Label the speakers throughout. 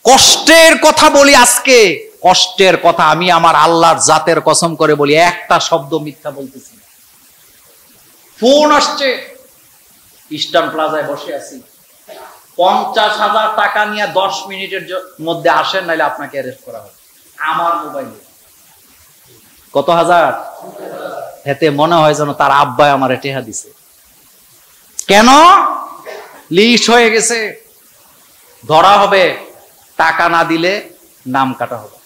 Speaker 1: কষ্টের কথা বলি আজকে, কষ্টের কথা আমি আমার আল্লাহর জাতের কসম করে বলি, একটা শব্দ মিথ্যা বলতেছি না। ফোন আসছে, ইস্টার্ন প্লাজায় বসে আছি, 50,000 টাকা নিয়ে 10 মিনিটের মধ্যে আসেন, নাইলে আপনাকে অ্যারেস্ট করা হবে। আমার মোবাইলে কত হাজার, এতে মনে হয় যেন তার আব্বাই আমার টেহা দিছে। কেন? লিস্ট হয়ে গেছে, ধরা হবে, টাকা না দিলে নাম কাটা হবে।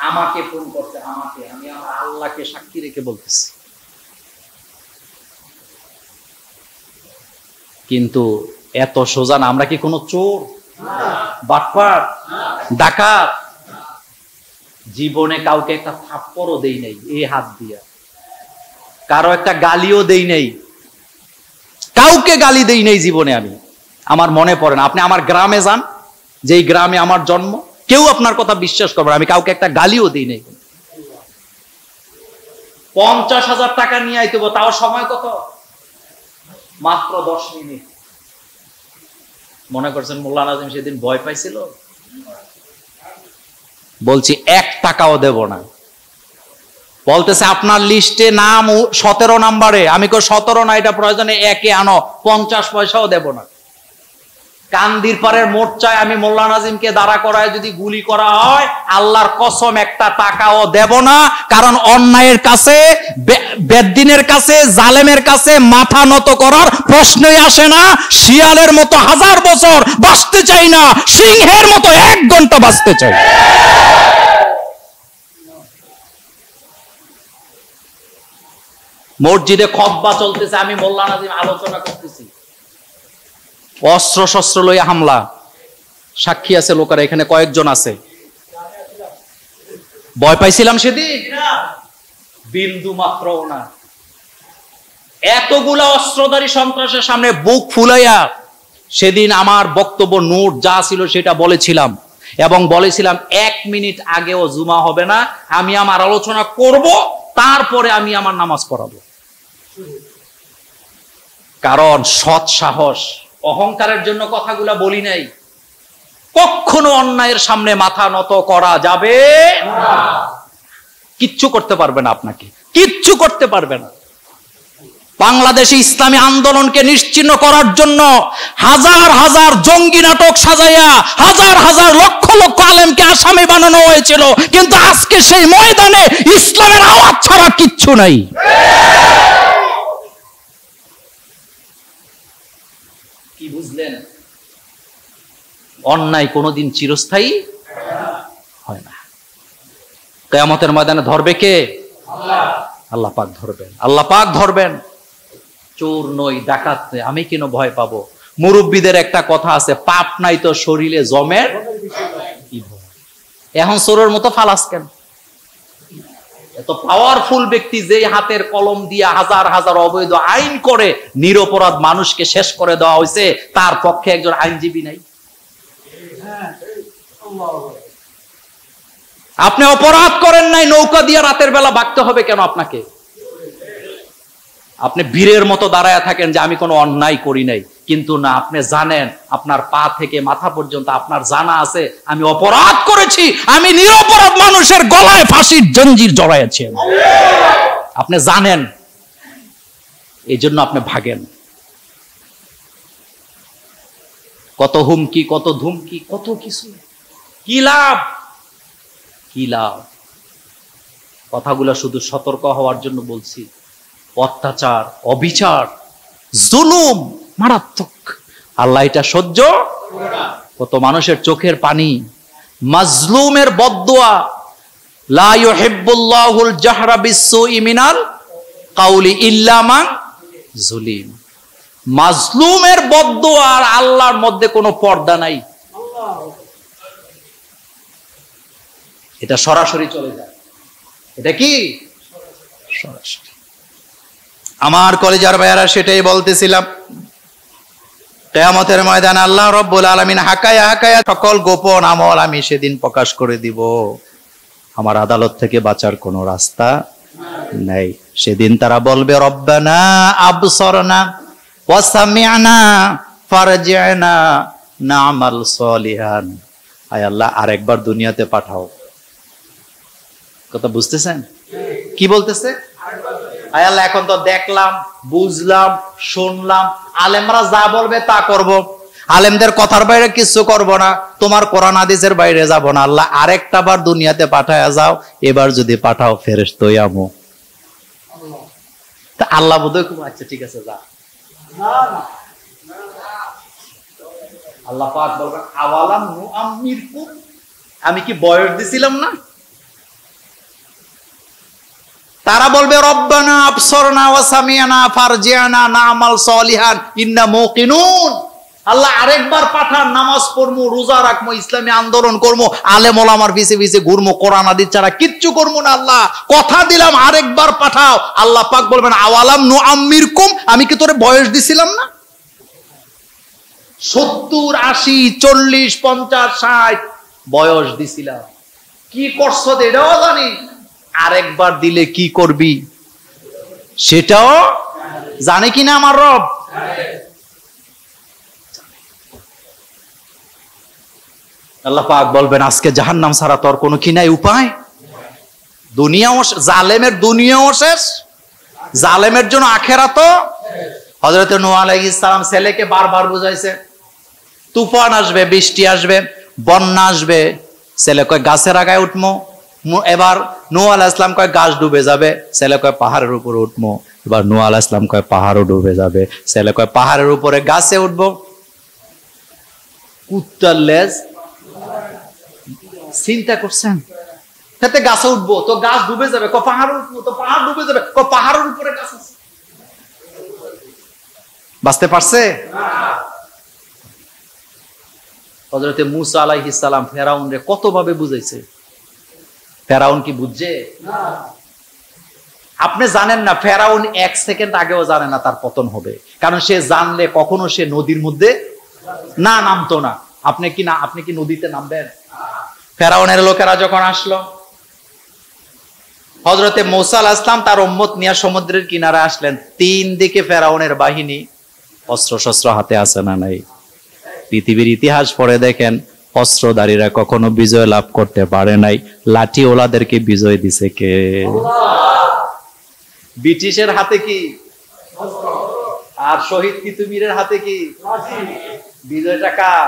Speaker 1: আমাকে ফোন করতে, আমাকে, আমি আমার আল্লাহকে সাক্ষী রেখে বলতেছি। কিন্তু এত সোজা না। আমরা কি কোনো চোর, বাটপার, ডাকাত? জীবনে কাউকে একটা থাপ্পড়ও দেই নাই এই হাত দিয়া, কারো একটা গালিও দেই নাই, কাউকে গালি দেই নাই জীবনে আমি। আমার মনে পড়ে না। আপনি আমার গ্রামে যান, যেই গ্রামে আমার জন্ম, কেউ আপনার কথা বিশ্বাস করবে না, আমি কাউকে একটা গালিও দিই নাই। 50,000 টাকা নিয়ে আইতে, তাও সময় কত? মাত্র 10 মিনিট। মনে করছেন মোল্লা নাজিম সেদিন ভয় পাইছিল? বলছি 1 টাকাও দেব না। বলতেছে আপনার লিস্টে নাম 17 নাম্বারে। আমি কই 17 না, এটা প্রয়োজনে 1-এ আনো, 50 পয়সাও দেব না। কান্দির পাড়ের মোর্চায় আমি মোল্লা নাজিমকে দাঁড়া করায় যদি গুলি করা হয়, আল্লাহর কসম 1 টাকাও দেব না। কারণ অন্যায়ের কাছে, বেদ্দিনের কাছে, জালেমের কাছে মাথা নত করার প্রশ্নই আসে না। শিয়ালের মতো 1000 বছর বাঁচতে চাই না, সিংহের মতো 1 ঘন্টা বাঁচতে চাই। মসজিদে খুতবা চলতেছে, আমি মোল্লা নাজিম আলোচনা করতেছি, অস্ত্র শস্ত্র লইয়া হামলা। সাক্ষী আছে লোকেরা, এখানে কয়েকজন আছে। ভয় পাইছিলাম সেদিন? বিন্দু মাত্রও না। এতগুলা অস্ত্রধারী সন্ত্রাসের সামনে বুক ফুলাইয়া সেদিন আমার বক্তব্য নোট যা ছিল সেটা বলেছিলাম, এবং বলেছিলাম 1 মিনিট আগেও জুমা হবে না, আমি আমার আলোচনা করব, তারপরে আমি আমার নামাজ পড়াবো। কারণ সৎ সাহস, অহংকারের জন্য কথাগুলা বলি নাই। কখনো অন্যায়ের সামনে মাথা নত করা যাবে না। কিচ্ছু করতে পারবে না, আপনাকে কিচ্ছু করতে পারবে না। বাংলাদেশে ইসলামী আন্দোলনকে নিশ্চিহ্ন করার জন্য হাজার হাজার জঙ্গি নাটক সাজাইয়া হাজার হাজার লক্ষ লক্ষ আলেমকে আসামি বানানো হয়েছিল, কিন্তু আজকে সেই ময়দানে ইসলামের আওয়াজ ছাড়া কিচ্ছু নাই। কি বুঝলেন? অন্যায় কোনোদিন চিরস্থায়ী হয় না। কিয়ামতের ময়দানে ধরবে কে? আল্লাহ পাক ধরবেন, আল্লাহ পাক ধরবেন। চোর নই, ডাকাত নই, আমি কেন ভয় পাবো? মুরব্বীদের একটা কথা আছে, পাপ নাই তো শরীরে জমের কি ভয়। এখন চোরের মতো ফালাস কেন? এত পাওয়ারফুল ব্যক্তি, যে হাতের কলম দিয়ে হাজার হাজার অবৈধ আইন করে নিরপরাধ মানুষকে শেষ করে দেওয়া হয়েছে, তার পক্ষে একজন আইনজীবী নাই। আপনি অপরাধ করেন নাই, নৌকা দিয়ে রাতের বেলা ভাগতে হবে কেন আপনাকে? আপনি বীরের মতো দাঁড়ায় থাকেন যে আমি কোনো অন্যায় করি নাই, কিন্তু না, আপনি জানেন আপনার পা থেকে মাথা পর্যন্ত আপনার জানা আছে আমি অপরাধ করেছি, আমি নিরপরাধ মানুষের গলায় ফাঁসির জঞ্জির জড়াইছি, আপনি জানেন। এই জন্য আপনি ভাগেন। কত হুমকি, কত ধুমকি, কত কিছু, কি লাভ? কি লাভ? কথাগুলো শুধু সতর্ক হওয়ার জন্য বলছি। অত্যাচার, অবিচার, জুলুম মারাত্মক। আল্লাহ এটা সহ্য। কত মানুষের চোখের পানি, মাজলুমের বদদুয়া, লা ইউহিব্বুল্লাহুল জাহরা বিসসুই মিনাল কাউলি ইল্লা মান যুলিম। মাজলুমের বদদুয়া আর আল্লাহর মধ্যে কোনো পর্দা নাই, এটা সরাসরি চলে যায়। এটা কি সরাসরি? আমার কলেজার ভাইয়ারা, সেটাই বলতেছিলাম। কিয়ামতের ময়দানে আল্লাহ রাব্বুল আলামিন হাকায়া হাকায়া সকল গোপন আমল আমি সেদিন প্রকাশ করে দিব। আমার আদালত থেকে বাঁচার কোনো রাস্তা নেই। সেদিন তারা বলবে, রব্বানা আবসরনা ওয়া সামি'না ফারজি'না না'মাল সলিহান, আয় আল্লাহ আরেকবার দুনিয়াতে পাঠাও। কথা বুঝতেছেন কি বলতেছে? আয় আল্লাহ এখন তো দেখলাম, বুঝলাম, শুনলাম, আলেমরা যা বলবে তা করব, আলেমদের কথার বাইরে কিছু করব না, তোমার কোরআন হাদিসের বাইরে যাব না। আল্লাহ আরেকটা বার দুনিয়াতে পাঠায়া যাও, এবার যদি পাঠাও ফেরেশতা আমো। তা আল্লাহ বোধহয় খুব আচ্ছা ঠিক আছে যা। আল্লাহ পাক বলবেন আওয়ালাম নুআম্মিরকুম, আমি কি বয়স দিছিলাম না? তারা বলবে রব্বানা আবসরনা ওয়া সামিআনা ফারজি'না না'মাল সলিহান ইন্না মুকিনুন। আল্লাহ আরেকবার পাঠান, নামাজ পড়মু, রোজা রাখমু, ইসলামী আন্দোলন করমু, আলেম ওলামার পিছে পিছে ঘুরমু, কোরআন হাদিস ছাড়া কিচ্ছু করমু না। আল্লাহ কথা দিলাম আরেকবার পাঠাও। আল্লাহ পাক বলবেন আওয়ালাম নুআম্মিরকুম, আমি কি তোরে বয়স দিছিলাম না? 70, 80, 40, 50, 60 বয়স দিছিলাম, কি করছো এটাও জানি, আরেকবার দিলে কি করবি সেটাও জানে কিনা আমার রব? আল্লাহ পাক বলবেন আজকে জাহান্নাম ছাড়া তোর কোনো কি নাই উপায়? দুনিয়াও জালেমের দুনিয়াও শেষ, জালেমের জন্য আখেরাতও। হযরত নূহ আলাইহিস সালাম ছেলেকে বারবার বুঝাইছে, তুফান আসবে, বৃষ্টি আসবে, বন্যা আসবে। ছেলে কয় গাছের আগায় উঠমো। এবার নূহ আলাইহিস সালাম কয় গাছ ডুবে যাবে। ছেলে কয় পাহাড়ের উপরে উঠমো। এবার নূহ আলাইহিস সালাম কয় পাহাড়ও ডুবে যাবে। ছেলে কয় পাহাড়ের উপরে গাছে উঠবো। কুত্তার লেজ, চিন্তা করছেন? তাতে গাছে উঠবো তো গাছ ডুবে যাবে, পাহাড়ে উঠবো তো পাহাড় ডুবে যাবে, পাহাড়ের উপরে গাছ আছে। বাঁচতে পারছে? হযরত মূসা আলাইহিস সালাম ফেরাউনরে কত ভাবে বুঝাইছে, ফেরাউন কি বুঝছে? আপনি জানেন না, ফেরাউন 1 সেকেন্ড আগেও জানে না তার পতন হবে, কারণ সে জানলে কখনো সে নদীর মধ্যে না নামতো না। আপনি কি নদীতে নামবেন? ফেরাউনের লোকেরা যখন আসলো, হযরতে মূসা আলাইহিস সালাম তার উম্মত নিয়ে সমুদ্রের কিনারে আসলেন। 3 দিকে ফেরাউনের বাহিনী, অস্ত্র শস্ত্র হাতে আছে না নাই? পৃথিবীর ইতিহাস পড়ে দেখেন, অস্ত্রধারীরা কখনো বিজয় লাভ করতে পারে নাই, লাঠি ওলাদেরকে বিজয় দিছে কে? ব্রিটিশের হাতে কি আর শহীদ তিতুমীরের হাতে কি? বিজয়টা কার?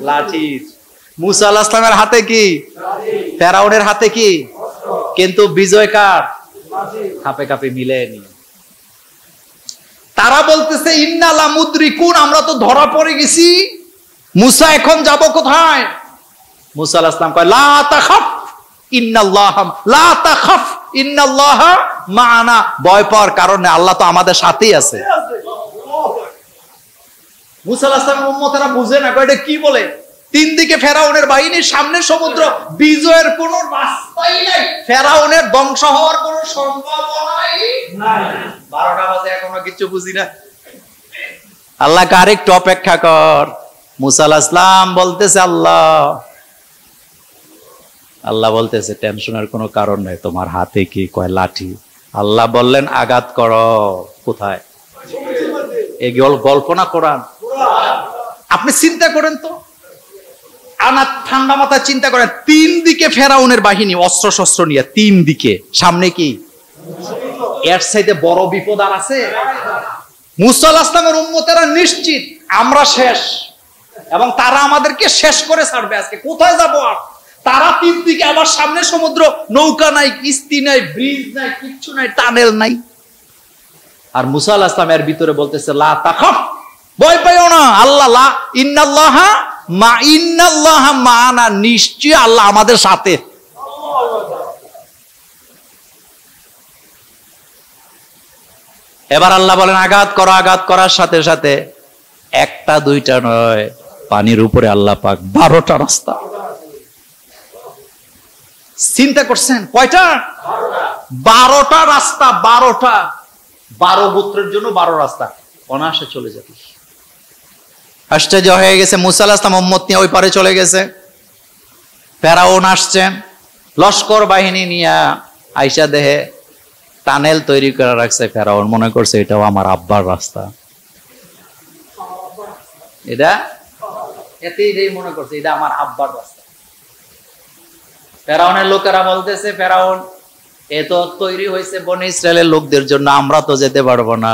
Speaker 1: লাঠির। মূসা আলাইহিস সালামের হাতে কি? ফেরাউনের হাতে কি? কিন্তু বিজয় কার? কাপে কাপে মিলেনি। তারা বলতেছে ইন্না লামুদরিকুন, আমরা তো ধরা পড়ে গেছি, মূসা এখন যাব কোথায়? মূসা আলাইহিস সালাম কয় লা তাখাফ ইন্নাল্লাহা মা'ানা, ভয় পাওয়ার কারণে আল্লাহ তো আমাদের সাথেই আছে। মূসা আলাইহিস সালামের উম্মতেরা বুঝে না, কয় এটা কি বলে? 3 দিকে ফেরাউনের বাহিনী, সামনে সমুদ্র, বিজয়ের কোনো রাস্তাই নাই, ফেরাউনের ধ্বংস হওয়ার কোনো সম্ভাবনাই নাই। 12টা বাজে এখনো কিছু বুঝি না। আল্লাহকে আরেকটু অপেক্ষা কর। মূসা আলাইহিস সালাম বলতেছে আল্লাহ বলতেছে টেনশনের কোনো কারণ নাই, তোমার হাতে কি? কয় লাঠি। আল্লাহ বললেন আঘাত করো। কোথায়? এই গল্প না কোরআন? আপনি চিন্তা করেন তো, ঠান্ডা মাথায় চিন্তা করেন, 3 দিকে ফেরাউনের বাহিনী অস্ত্র শস্ত্র নিয়ে, 3 দিকে, সামনে কি? এর চাইতে বড় বিপদ আর আছে? মূসা আলাইহিস সালামের উম্মতেরা নিশ্চিত আমরা শেষ, এবং তারা আমাদেরকে শেষ করে ছাড়বে আজকে। কোথায় যাব আর? তারা 3 দিকে, আবার সামনে সমুদ্র, নৌকা নাই, কিস্তি নাই, ব্রিজ নাই, কিচ্ছু নাই, টানেল নাই। আর মূসা আলাইহিস সালাম এর ভিতরে বলতেছে লা তাখাফ, ভয় পাইও না, আল্লাহ ইন্নাল্লাহা মা'ানা, নিশ্চয় আল্লাহ আমাদের সাথে। এবার আল্লাহ বলেন আঘাত করো। আঘাত করার সাথে সাথে 1টা 2টা নয়, পানির উপরে আল্লাহ পাক 12টা রাস্তা। চিন্তা করছেন কয়টা? 12টা রাস্তা। 12টা, 12 গোত্রের জন্য 12 রাস্তা, অনায়াসে চলে যাবে। আশ্চর্য হয়ে গেছে। মূসা আলাইহিস সালাম উম্মত নিয়ে ওই পারে চলে গেছে। ফেরাউন আসছেন লস্কর বাহিনী নিয়ে, আইসা দেহে টানেল তৈরি করে রাখছে। ফেরাউন মনে করছে এটাও আমার আব্বার রাস্তা। এটা এতেই মনে করছে এটা আমার আব্বার রাস্তা। ফেরাউনের লোকেরা বলতেছে, ফেরাউন এ তো তৈরি হয়েছে বনে ইসরায়েলের লোকদের জন্য, আমরা তো যেতে পারবো না।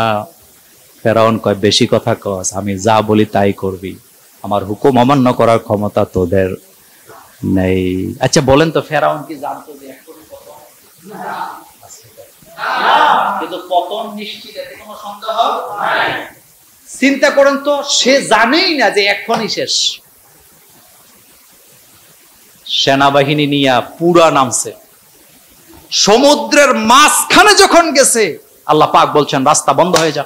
Speaker 1: ফেরাউন কয়, বেশি কথা কস, আমি যা বলি তাই করবি, আমার হুকুম অমান্য করার ক্ষমতা তোদের নেই। আচ্ছা বলেন তো, ফেরাউন কি জানতো যে এখনই পতন? কিন্তু পতন নিশ্চিত, এতে কোনো সন্দেহ নাই। চিন্তা করেন তো, সে জানেই না যে এখনই শেষ। সেনাবাহিনী নিয়ে পুরা নামছে, সমুদ্রের মাঝখানে যখন গেছে, আল্লাহ পাক বলছেন রাস্তা বন্ধ হয়ে যা।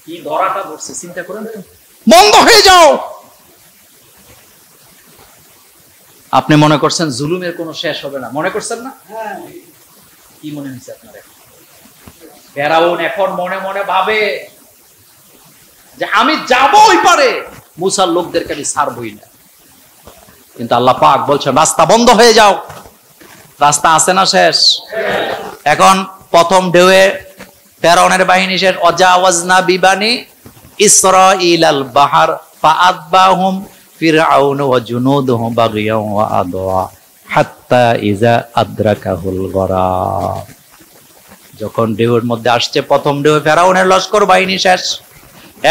Speaker 1: কি ধরাটা পড়ছে চিন্তা করেন তো, বন্ধ হয়ে যাও। আপনি মনে করছেন জুলুমের কোনো শেষ হবে না, মনে করছেন না? কি মনে হয়েছে আপনার? ফেরাউন এখন মনে মনে ভাবে যে আমি যাবো ওই পারে, মুসার লোকদেরকে আমি ছাড়বই না। কিন্তু আল্লাহ পাক বলছেন রাস্তা বন্ধ হয়ে যাও। রাস্তা আছে না শেষ? এখন প্রথম ঢেউয়ে ফেরাউনের বাহিনী শেষ। অজাওয়াজনা বিবানি ইসরাঈলাল বাহার ফাআতবাহুম ফিরআউন ওয়া জুনুদুহু বাগিয়ান ওয়া আদওয়া হাত্তা ইযা আদরাকাহুল গরাক। যখন ঢেউয়ের মধ্যে আসছে প্রথম ঢেউ, ফেরাউনের লস্কর বাহিনী শেষ।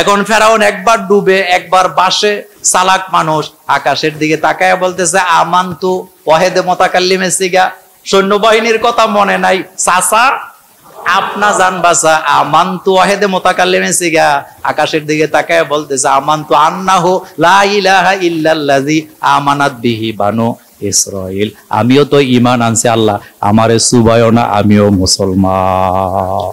Speaker 1: এখন ফেরাউন একবার ডুবে একবার বাসে, চালাক মানুষ, আকাশের দিকে তাকায় বলতেছে আমান্তু ওয়াহিদে মুতাকাল্লিমে সিগা, সৈন্যবাহিনীর কথা মনে নাই চাচা, আপনা জান বাসা, আমান্তু ওয়াহিদে মুতাকাল্লিমে সিগা। আকাশের দিকে তাকায় বলতেছে আমান্তু আন্নাহু লা ইলাহা ইল্লাল্লাযী আমানাত বিহি বানু ইসরাঈল, আমিও তো ঈমান আনছি, আল্লাহ আমারে সুবায়ও না, আমিও মুসলমান।